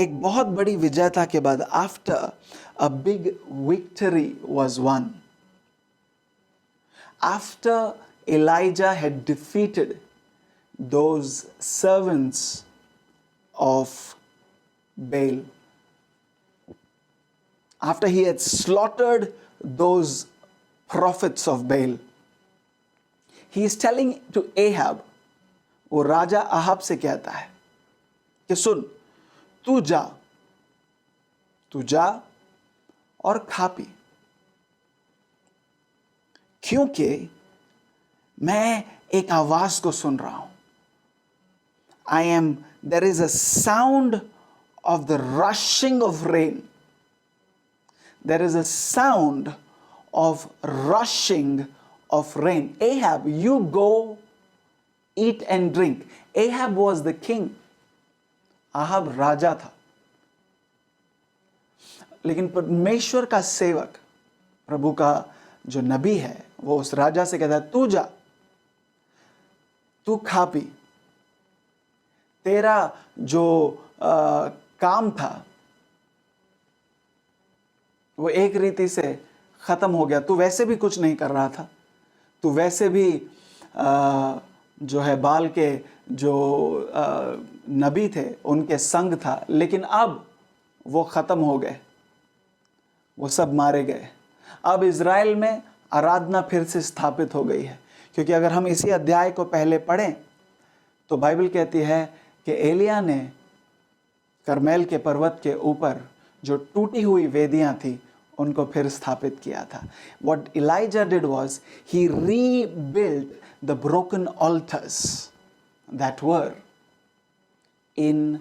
एक बहुत बड़ी विजयता के बाद, after a big victory was one, after Elijah had defeated those servants of Baal, after he had slaughtered those prophets of Baal, he is telling to Ahab, वो राजा Ahab से कहता है कि सुन, तू जा और खा पी, क्योंकि मैं एक आवाज को सुन रहा हूं. There is a sound of the rushing of rain. There is a sound of rushing of rain. Ahab, you go eat and drink. Ahab was the king. Ahab राजा था. लेकिन परमेश्वर का सेवक, प्रभु का जो नबी है, वो उस राजा से कहता है, तू जा, तू खा पी, तेरा जो काम था वो एक रीति से खत्म हो गया. तू वैसे भी कुछ नहीं कर रहा था, तू वैसे भी जो है बाल के जो नबी थे उनके संग था, लेकिन अब वो खत्म हो गए, वो सब मारे गए. अब इज़राइल में आराधना फिर से स्थापित हो गई है. क्योंकि अगर हम इसी अध्याय को पहले पढ़ें तो बाइबल कहती है कि एलिया ने करमेल के पर्वत के ऊपर जो टूटी हुई वेदियां थी उनको फिर स्थापित किया था. What Elijah did was he rebuilt the broken altars that were in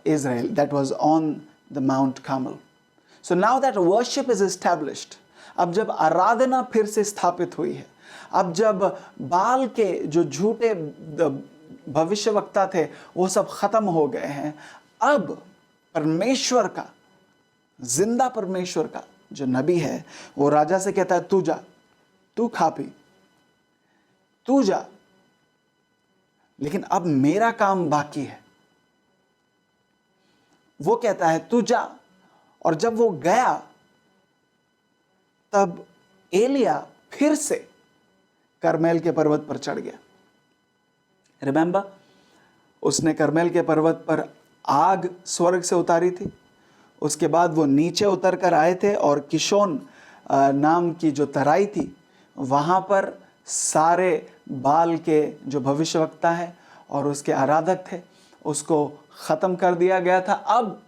Israel, that was on the Mount Carmel. So now that worship is established, अब जब आराधना फिर से स्थापित हुई है, अब जब बाल के जो झूठे भविष्यवक्ता थे वो सब खत्म हो गए हैं, अब परमेश्वर का, जिंदा परमेश्वर का जो नबी है वो राजा से कहता है, तू जा, तू खा पी, तू जा, लेकिन अब मेरा काम बाकी है. वो कहता है तू जा, और जब वो गया तब एलिया फिर से करमेल के पर्वत पर चढ़ गया. रिमेंबर, उसने करमेल के पर्वत पर आग स्वर्ग से उतारी थी. उसके बाद वो नीचे उतर कर आए थे और किशोन नाम की जो तराई थी वहाँ पर सारे बाल के जो भविष्यवक्ता है और उसके आराधक थे उसको ख़त्म कर दिया गया था. अब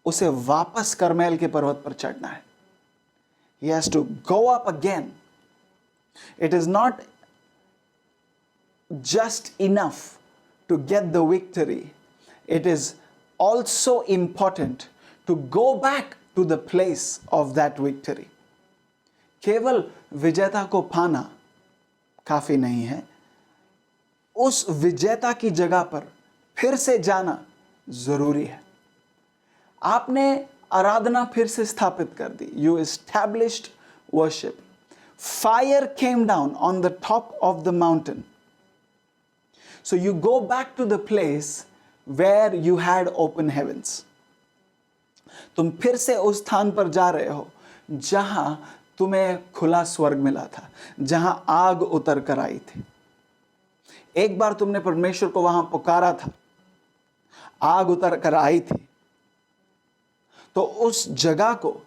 उसे वापस करमेल के पर्वत पर चढ़ना है. He has to go up again. It is not just enough to get the victory. It is also important to go back to the place of that victory. केवल विजेता को पाना काफी नहीं है, उस विजेता की जगह पर फिर से जाना जरूरी है. आपने आराधना फिर से स्थापित कर दी. You established worship. Fire came down on the top of the mountain. So you go back to the place where you had open heavens. तुम फिर से उस स्थान पर जा रहे हो जहां तुम्हें खुला स्वर्ग मिला था, जहां आग उतर कर आई थी. एक बार तुमने परमेश्वर को वहां पुकारा था, आग उतर कर आई थी, तो उस जगह को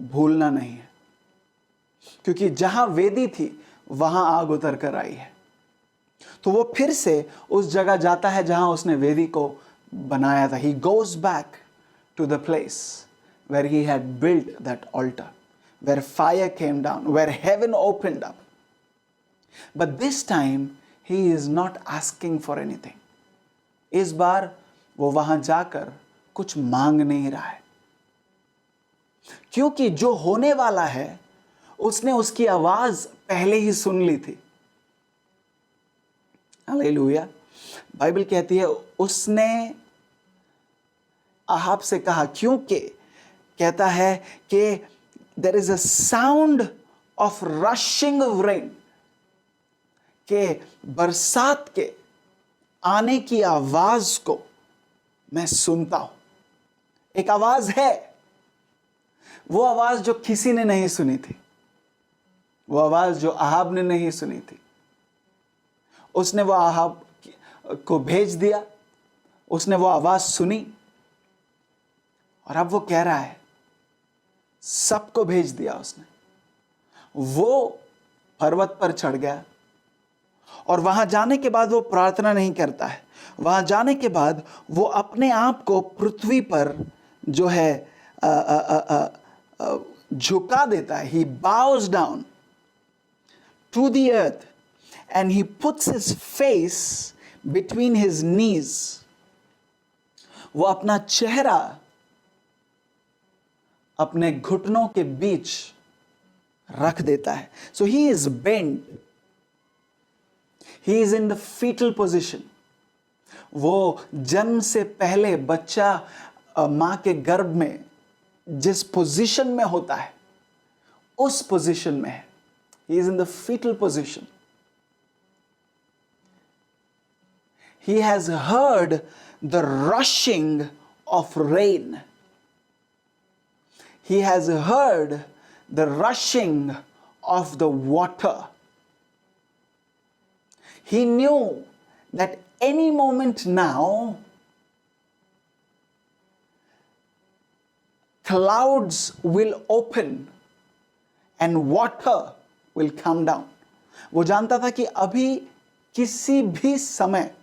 भूलना नहीं है, क्योंकि जहां वेदी थी वहां आग उतर कर आई है. तो वो फिर से उस जगह जाता है जहां उसने वेदी को बनाया था. He goes back to the place where he had built that altar, where fire came down, where heaven opened up. But this time he is not asking for anything. इस बार वो वहां जाकर कुछ मांग नहीं रहा है, क्योंकि जो होने वाला है उसने उसकी आवाज पहले ही सुन ली थी. हालेलुया. बाइबल कहती है उसने अहाब से कहा, क्योंकि कहता है कि there is a sound of rushing of rain, के बरसात के आने की आवाज को मैं सुनता हूं। एक आवाज है, वो आवाज जो किसी ने नहीं सुनी थी, वो आवाज जो आहाब ने नहीं सुनी थी। उसने वो आहाब को भेज दिया, उसने वो आवाज सुनी और अब वो कह रहा है, सबको भेज दिया उसने। वो पर्वत पर चढ़ गया और वहां जाने के बाद वो प्रार्थना नहीं करता है। वहां जाने के बाद वो अपने आप को पृथ्वी पर जो है झुका देता है। ही bows down to the earth and he puts his face between his knees. वो अपना चेहरा अपने घुटनों के बीच रख देता है। So he is bent. He is in the fetal position. वो जन्म से पहले बच्चा मां के गर्भ में जिस पोजीशन में होता है, उस पोजीशन में है। He is in the fetal position. He has heard the rushing of rain. He has heard the rushing of the water. He knew that any moment now, clouds will open and water will come down. वो जानता था कि अभी किसी भी समय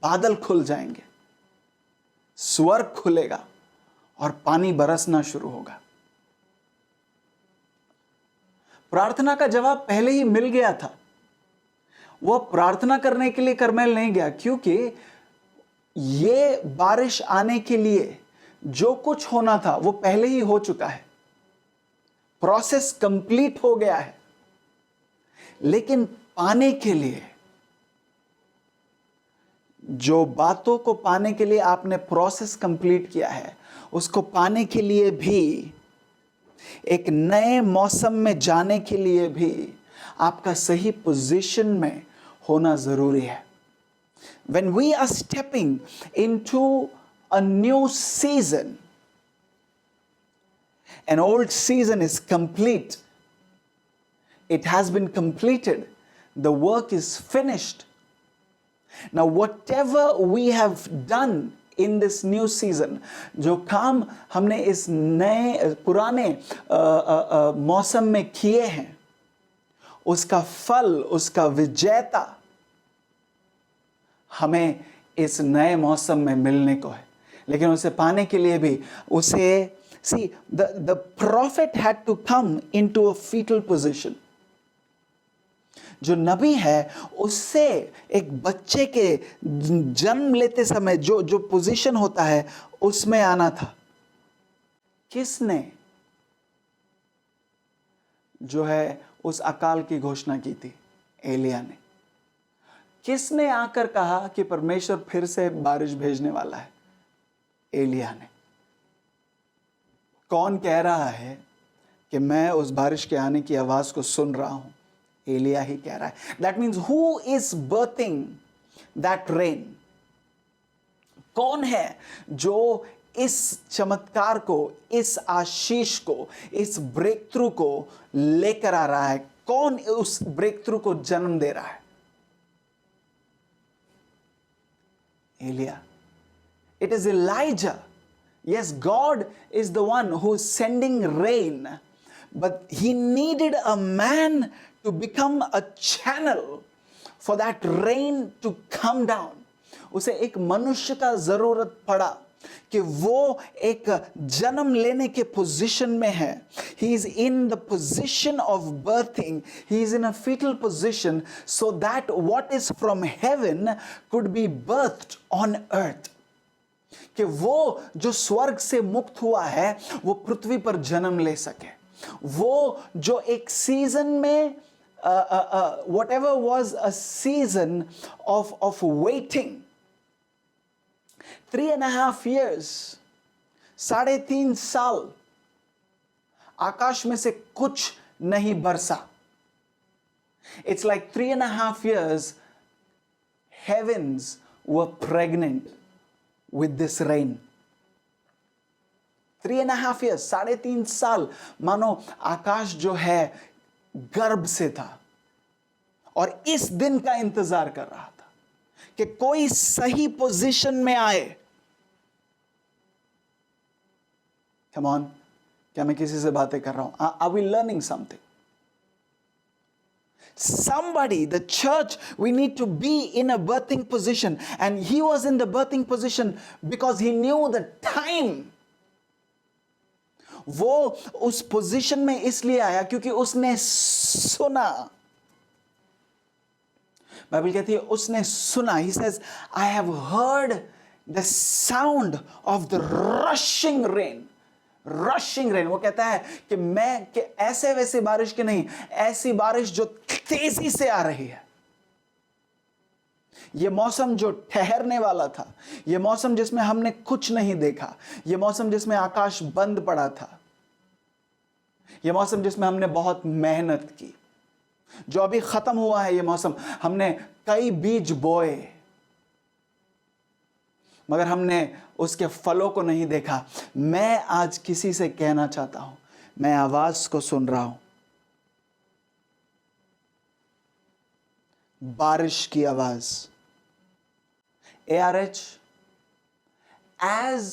बादल खुल जाएंगे, स्वर्ग खुलेगा और पानी बरसना शुरू होगा। प्रार्थना का जवाब पहले ही मिल गया था। वो प्रार्थना करने के लिए करमेल नहीं गया, क्योंकि ये बारिश आने के लिए जो कुछ होना था वो पहले ही हो चुका है। प्रोसेस कंप्लीट हो गया है। लेकिन पाने के लिए, जो बातों को पाने के लिए आपने प्रोसेस कंप्लीट किया है, उसको पाने के लिए भी, एक नए मौसम में जाने के लिए भी आपका सही पोजीशन में होना जरूरी है। When we are stepping into a new season, an old season is complete. It has been completed. The work is finished. Now, whatever we have done in this new season, जो काम हमने इस नए पुराने मौसम में किए हैं, उसका फल, उसका विजेता हमें इस नए मौसम में मिलने को है। लेकिन उसे पाने के लिए भी उसे, see, the prophet had to come into a fetal position. जो नबी है उससे एक बच्चे के जन्म लेते समय जो पोजीशन होता है उसमें आना था। किसने जो है उस अकाल की घोषणा की थी? एलिया ने। किसने आकर कहा कि परमेश्वर फिर से बारिश भेजने वाला है? एलिया ने। कौन कह रहा है कि मैं उस बारिश के आने की आवाज को सुन रहा हूं? एलिया ही कह रहा है। That means who is birthing that rain? कौन है जो इस चमत्कार को, इस आशीष को, इस ब्रेक थ्रू को लेकर आ रहा है? कौन उस ब्रेक थ्रू को जन्म दे रहा है? Elia. It is Elijah. Yes, God is the one who is sending rain, but he needed a man to become a channel for that rain to come down. उसे एक मनुष्य का जरूरत पड़ा कि वो एक जन्म लेने के पोजीशन में है। He is in the position of birthing. He is in a fetal position so that what is from heaven could be birthed on earth. कि वो जो स्वर्ग से मुक्त हुआ है वो पृथ्वी पर जन्म ले सके। वो जो एक सीजन में whatever was a season of waiting, 3.5 years, 3.5 साल आकाश में से कुछ नहीं बरसा। It's like 3.5 years heavens were pregnant with this rain. 3.5 years, 3.5 साल मानो आकाश जो है गर्भ से था और इस दिन का इंतजार कर रहा था कि कोई सही पोजीशन में आए. Come on, क्या मैं किसी से बातें कर रहा हूं? Are we learning something? Somebody, the church, we need to be in a birthing position, and he was in the birthing position because he knew the time. वो उस पोजीशन में इसलिए आया क्योंकि उसने सुना. बाइबल कहती है उसने सुना. He says, I have heard the sound of the rushing rain. Rushing rain. वो कहता है कि ऐसे वैसे बारिश की नहीं, ऐसी बारिश जो तेजी से आ रही है. ये मौसम जो ठहरने वाला था, ये मौसम जिसमें हमने कुछ नहीं देखा, ये मौसम जिसमें आकाश बंद पड़ा था, ये मौसम जिसमें हमने बहुत मेहनत की, जो अभी खत्म हुआ है. ये मौसम हमने कई बीज बोए मगर हमने उसके फलों को नहीं देखा. मैं आज किसी से कहना चाहता हूं, मैं आवाज को सुन रहा हूं, बारिश की आवाज. ARH, as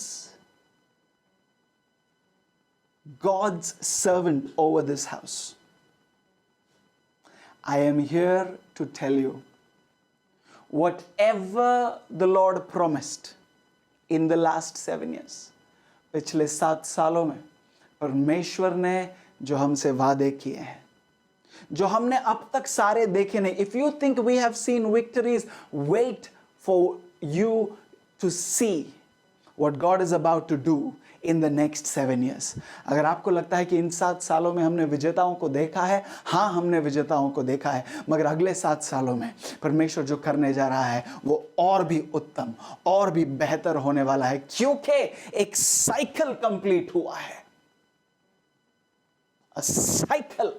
God's servant over this house, I am here to tell you, whatever the Lord promised in the last 7 years, पिछले 7 सालों में परमेश्वर ने जो हमसे वादे किए हैं, जो हमने अब तक सारे देखे नहीं. If you think we have seen victories, wait for you to see what God is about to do in the next 7 years. अगर आपको लगता है कि इन 7 सालों में हमने विजेताओं को देखा है, हाँ हमने विजेताओं को देखा है, मगर अगले 7 सालों में परमेश्वर जो करने जा रहा है वो और भी उत्तम, और भी बेहतर होने वाला है, क्योंकि एक साइकिल कंप्लीट हुआ है. A cycle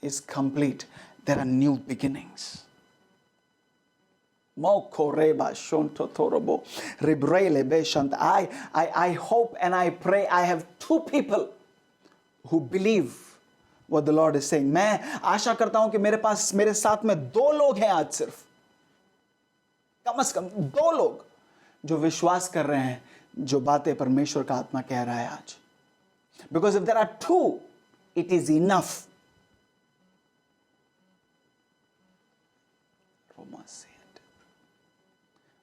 is complete. There are new beginnings. I hope and I pray I have 2 people who believe what the Lord is saying. मैं आशा करता हूं कि मेरे साथ में 2 लोग हैं आज, सिर्फ कम से कम 2 लोग जो विश्वास कर रहे हैं जो बातें परमेश्वर का आत्मा कह रहा है आज. Because if there are 2, it is enough.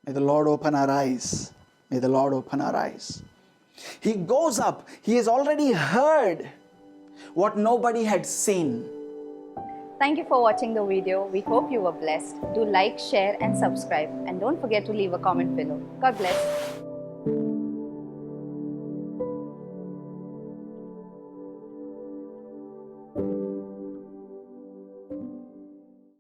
May the Lord open our eyes. May the Lord open our eyes. He goes up. He has already heard what nobody had seen. Thank you for watching the video. We hope you were blessed. Do like, share and subscribe. And don't forget to leave a comment below. God bless.